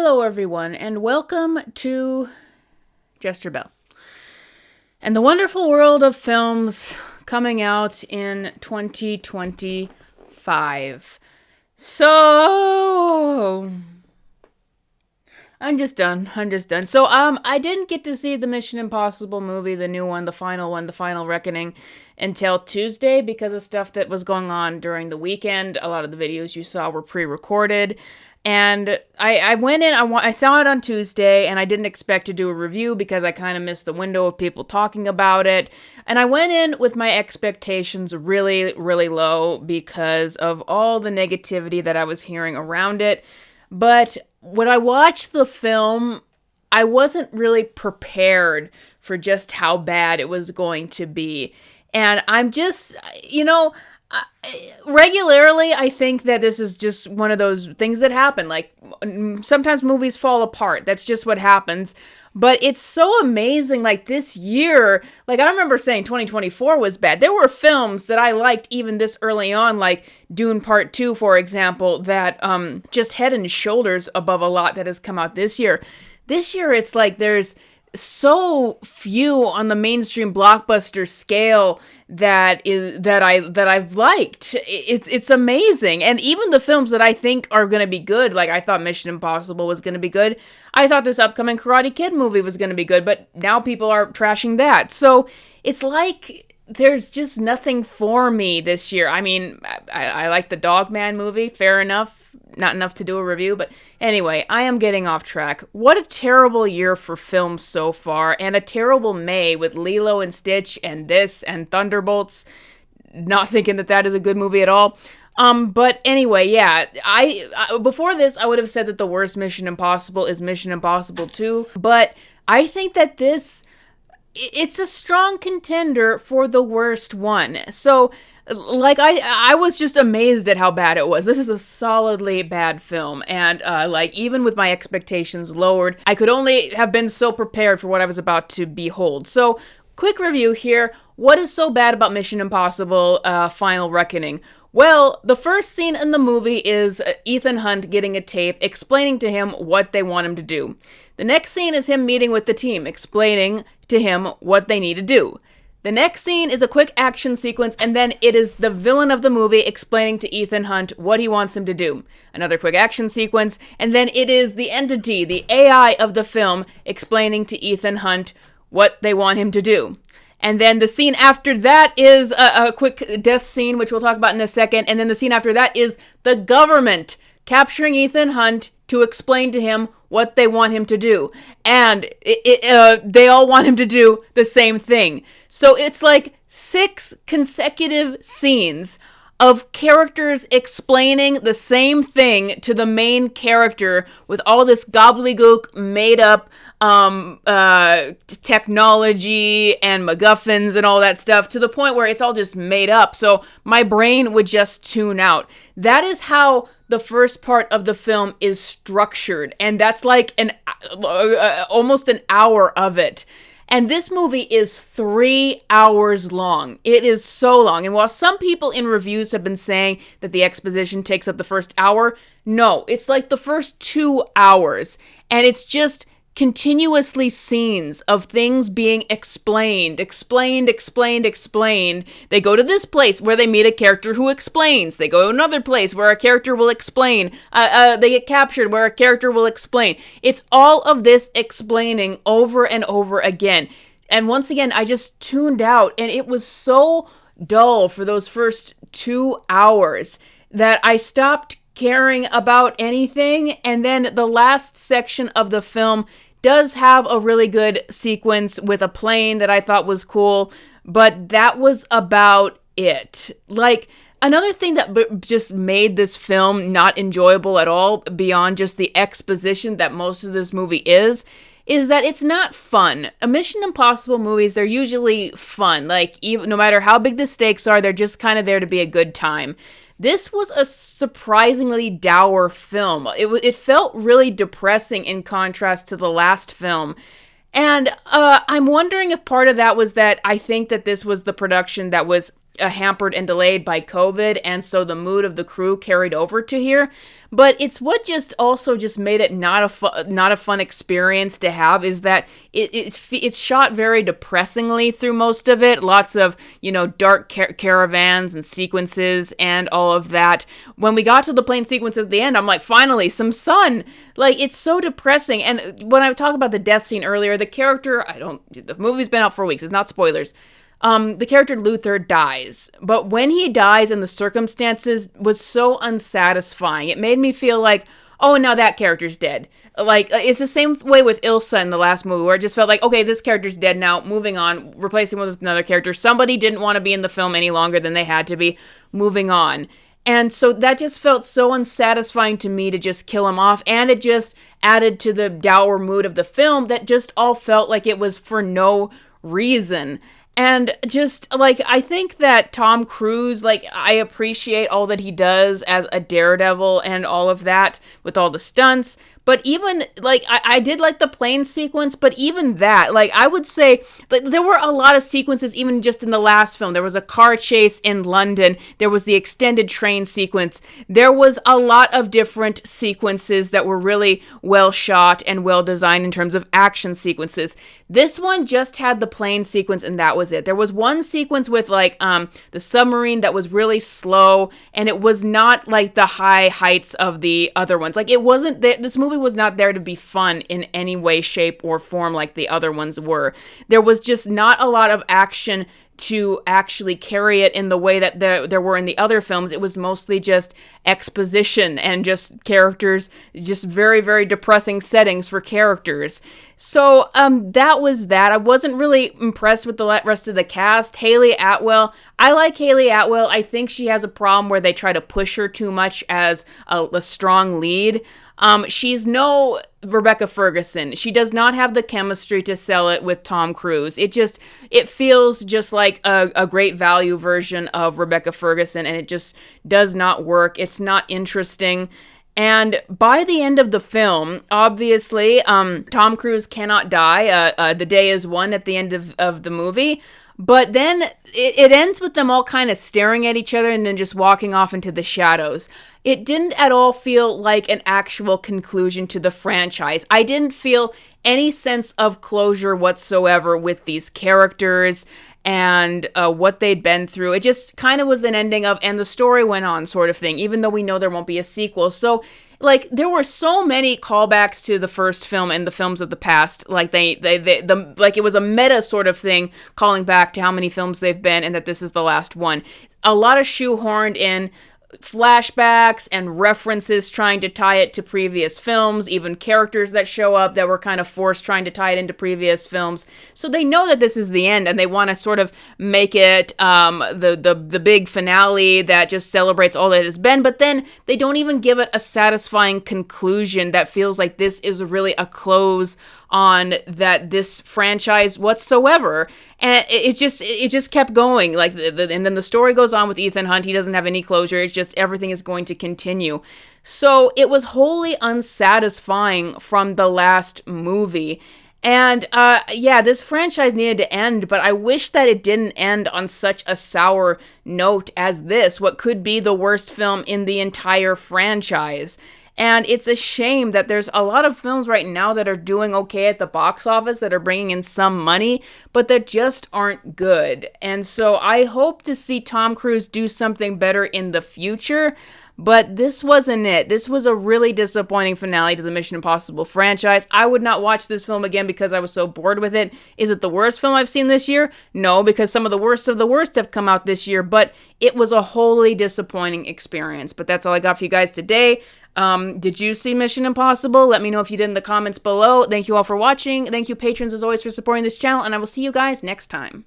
Hello, everyone, and welcome to Jester Bell and the wonderful world of films coming out in 2025. So, I'm just done. So, I didn't get to see the Mission Impossible movie, the new one, the Final Reckoning, until Tuesday because of stuff that was going on during the weekend. A lot of the videos you saw were pre-recorded. And I went in, I saw it on Tuesday, and I didn't expect to do a review because I kind of missed the window of people talking about it. And I went in with my expectations really, really low because of all the negativity that I was hearing around it. But when I watched the film, I wasn't really prepared for just how bad it was going to be. And I'm just, regularly, I think that this is just one of those things that happen. Like, sometimes movies fall apart. That's just what happens. But it's so amazing, like, this year, like, I remember saying 2024 was bad. There were films that I liked even this early on, like Dune Part 2, for example, that just head and shoulders above a lot that has come out this year. This year, it's like there's so few on the mainstream blockbuster scale that I've liked. It's amazing. And even the films that I think are going to be good, like I thought Mission Impossible was going to be good. I thought this upcoming Karate Kid movie was going to be good, but now people are trashing that. So it's like there's just nothing for me this year. I mean, I like the Dog Man movie, fair enough. Not enough to do a review, but anyway, I am getting off track. What a terrible year for films so far, and a terrible May with Lilo and Stitch and this and Thunderbolts. Not thinking that is a good movie at all. But anyway, yeah, I before this, I would have said that the worst Mission Impossible is Mission Impossible 2, but I think that it's a strong contender for the worst one. So, like, I was just amazed at how bad it was. This is a solidly bad film, and, even with my expectations lowered, I could only have been so prepared for what I was about to behold. So, quick review here. What is so bad about Mission Impossible, Final Reckoning? Well, the first scene in the movie is Ethan Hunt getting a tape explaining to him what they want him to do. The next scene is him meeting with the team, explaining to him what they need to do. The next scene is a quick action sequence, and then it is the villain of the movie explaining to Ethan Hunt what he wants him to do. Another quick action sequence, and then it is the entity, the AI of the film, explaining to Ethan Hunt what they want him to do. And then the scene after that is a quick death scene, which we'll talk about in a second, and then the scene after that is the government capturing Ethan Hunt to explain to him what they want him to do. And they all want him to do the same thing. So it's like 6 consecutive scenes of characters explaining the same thing to the main character with all this gobbledygook made up technology and MacGuffins and all that stuff, to the point where it's all just made up. So my brain would just tune out. That is how the first part of the film is structured, and that's like almost an hour of it. And this movie is 3 hours long. It is so long. And while some people in reviews have been saying that the exposition takes up the first hour, no, it's like the first 2 hours. And it's just continuously scenes of things being explained. They go to this place where they meet a character who explains. They go to another place where a character will explain. They get captured where a character will explain. It's all of this explaining over and over again. And once again, I just tuned out, and it was so dull for those first 2 hours that I stopped caring about anything. And then the last section of the film does have a really good sequence with a plane that I thought was cool, but that was about it. Like, another thing that just made this film not enjoyable at all, beyond just the exposition that most of this movie is that it's not fun. Mission Impossible movies, they're usually fun. Like, even no matter how big the stakes are, they're just kind of there to be a good time. This was a surprisingly dour film. It felt really depressing in contrast to the last film. And I'm wondering if part of that was that I think that this was the production that was hampered and delayed by COVID, and so the mood of the crew carried over to here. But it's what just also just made it not a fun experience to have, is that it's shot very depressingly through most of it. Lots of, dark caravans and sequences and all of that. When we got to the plane sequence at the end, I'm like, finally, some sun. Like, it's so depressing. And when I talked about the death scene earlier, the movie's been out for weeks. It's not spoilers. The character Luther dies, but when he dies and the circumstances was so unsatisfying. It made me feel like, oh, now that character's dead. Like, it's the same way with Ilsa in the last movie, where it just felt like, okay, this character's dead now, moving on, replacing with another character. Somebody didn't want to be in the film any longer than they had to be, moving on. And so that just felt so unsatisfying to me to just kill him off, and it just added to the dour mood of the film that just all felt like it was for no reason. And just, like, I think that Tom Cruise, like, I appreciate all that he does as a daredevil and all of that with all the stunts. But even, like, I did like the plane sequence, but even that, like, I would say, like, there were a lot of sequences even just in the last film. There was a car chase in London. There was the extended train sequence. There was a lot of different sequences that were really well shot and well designed in terms of action sequences. This one just had the plane sequence, and that was it. There was one sequence with, like, the submarine that was really slow, and it was not like the high heights of the other ones. Like, it wasn't, this movie was not there to be fun in any way, shape, or form like the other ones were. There was just not a lot of action to actually carry it in the way that there were in the other films. It was mostly just exposition and just characters, just very, very depressing settings for characters. So that was that. I wasn't really impressed with the rest of the cast. Hayley Atwell, I like Hayley Atwell. I think she has a problem where they try to push her too much as a strong lead. She's no Rebecca Ferguson. She does not have the chemistry to sell it with Tom Cruise. It feels just like a great value version of Rebecca Ferguson, and it just does not work. It's not interesting. And by the end of the film, obviously, Tom Cruise cannot die. The day is won at the end of the movie. But then it ends with them all kind of staring at each other and then just walking off into the shadows. It didn't at all feel like an actual conclusion to the franchise. I didn't feel any sense of closure whatsoever with these characters and what they'd been through. It just kind of was an ending of, and the story went on sort of thing, even though we know there won't be a sequel. So, like, there were so many callbacks to the first film and the films of the past. Like, like, it was a meta sort of thing, calling back to how many films they've been and that this is the last one. A lot of shoehorned in flashbacks and references trying to tie it to previous films, even characters that show up that were kind of forced trying to tie it into previous films. So they know that this is the end, and they want to sort of make it the big finale that just celebrates all that has been, but then they don't even give it a satisfying conclusion that feels like this is really a close on that this franchise whatsoever. And it just kept going, like, and then the story goes on with Ethan Hunt. He doesn't have any closure. It's just everything is going to continue. So it was wholly unsatisfying from the last movie. And this franchise needed to end, but I wish that it didn't end on such a sour note as this, what could be the worst film in the entire franchise. And it's a shame that there's a lot of films right now that are doing okay at the box office, that are bringing in some money, but that just aren't good. And so I hope to see Tom Cruise do something better in the future, but this wasn't it. This was a really disappointing finale to the Mission Impossible franchise. I would not watch this film again because I was so bored with it. Is it the worst film I've seen this year? No, because some of the worst have come out this year, but it was a wholly disappointing experience. But that's all I got for you guys today. Did you see Mission Impossible? Let me know if you did in the comments below. Thank you all for watching. Thank you, patrons, as always, for supporting this channel, and I will see you guys next time.